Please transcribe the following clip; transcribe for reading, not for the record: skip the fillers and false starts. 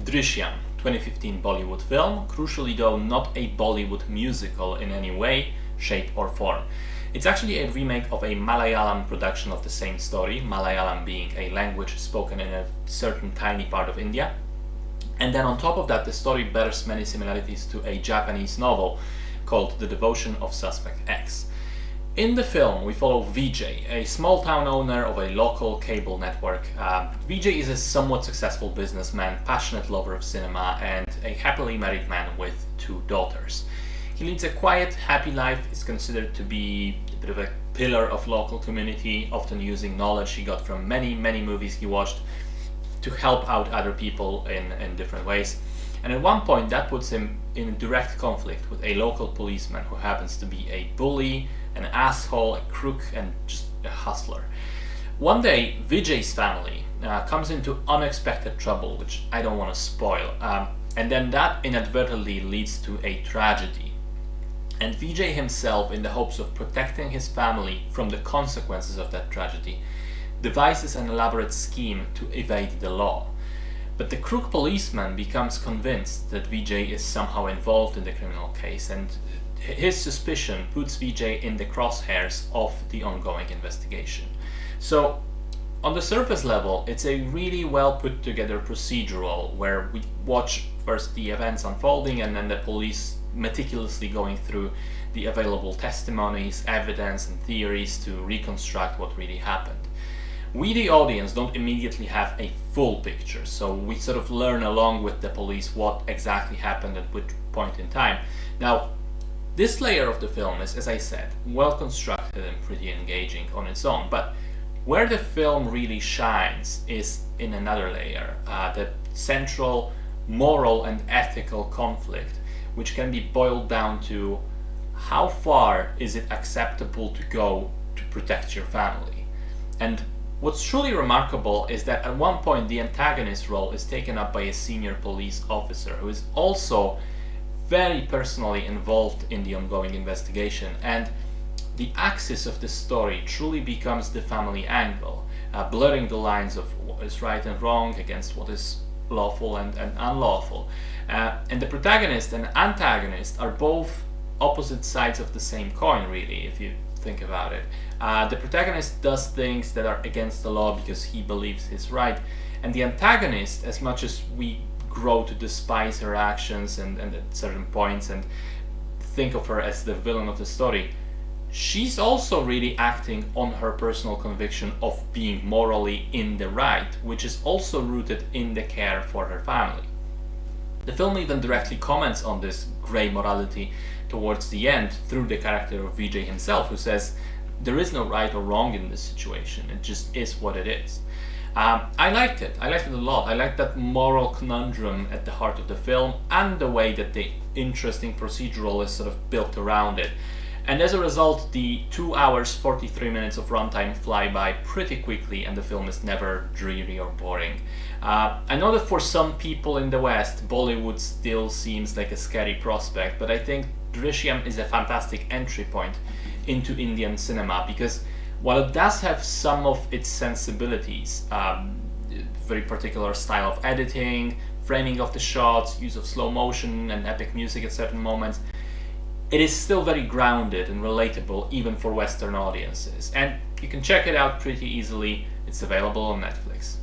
Drishyam, 2015 Bollywood film, crucially though not a Bollywood musical in any way, shape or form. It's actually a remake of a Malayalam production of the same story, Malayalam being a language spoken in a certain tiny part of India. And then on top of that, the story bears many similarities to a Japanese novel called The Devotion of Suspect X. In the film, we follow Vijay, a small town owner of a local cable network. Vijay is a somewhat successful businessman, passionate lover of cinema, and a happily married man with two daughters. He leads a quiet, happy life, is considered to be a bit of a pillar of local community, often using knowledge he got from many movies he watched to help out other people in different ways. And at one point, that puts him in direct conflict with a local policeman who happens to be a bully, an asshole, a crook, and just a hustler. One day, Vijay's family comes into unexpected trouble, which I don't want to spoil, and then that inadvertently leads to a tragedy. And Vijay himself, in the hopes of protecting his family from the consequences of that tragedy, devises an elaborate scheme to evade the law. But the crook policeman becomes convinced that Vijay is somehow involved in the criminal case, and his suspicion puts Vijay in the crosshairs of the ongoing investigation. So, on the surface level, it's a really well put together procedural where we watch first the events unfolding and then the police meticulously going through the available testimonies, evidence, and theories to reconstruct what really happened. We, the audience, don't immediately have a full picture, so we sort of learn along with the police what exactly happened at which point in time. Now, this layer of the film is, as I said, well constructed and pretty engaging on its own, but where the film really shines is in another layer, the central moral and ethical conflict, which can be boiled down to how far is it acceptable to go to protect your family. And what's truly remarkable is that at one point the antagonist role is taken up by a senior police officer who is also very personally involved in the ongoing investigation, and the axis of the story truly becomes the family angle, blurring the lines of what is right and wrong against what is lawful and unlawful. And the protagonist and antagonist are both opposite sides of the same coin, really, if you think about it. The protagonist does things that are against the law because he believes he's right, and the antagonist, as much as we grow to despise her actions and at certain points and think of her as the villain of the story, she's also really acting on her personal conviction of being morally in the right, which is also rooted in the care for her family. The film even directly comments on this grey morality towards the end through the character of Vijay himself, who says there is no right or wrong in this situation, it just is what it is. I liked it a lot. I liked that moral conundrum at the heart of the film and the way that the interesting procedural is sort of built around it. And as a result, the 2 hours 43 minutes of runtime fly by pretty quickly, and the film is never dreary or boring. I know that for some people in the West, Bollywood still seems like a scary prospect, but I think Drishyam is a fantastic entry point into Indian cinema, because while it does have some of its sensibilities, very particular style of editing, framing of the shots, use of slow motion and epic music at certain moments, it is still very grounded and relatable even for Western audiences. And you can check it out pretty easily. It's available on Netflix.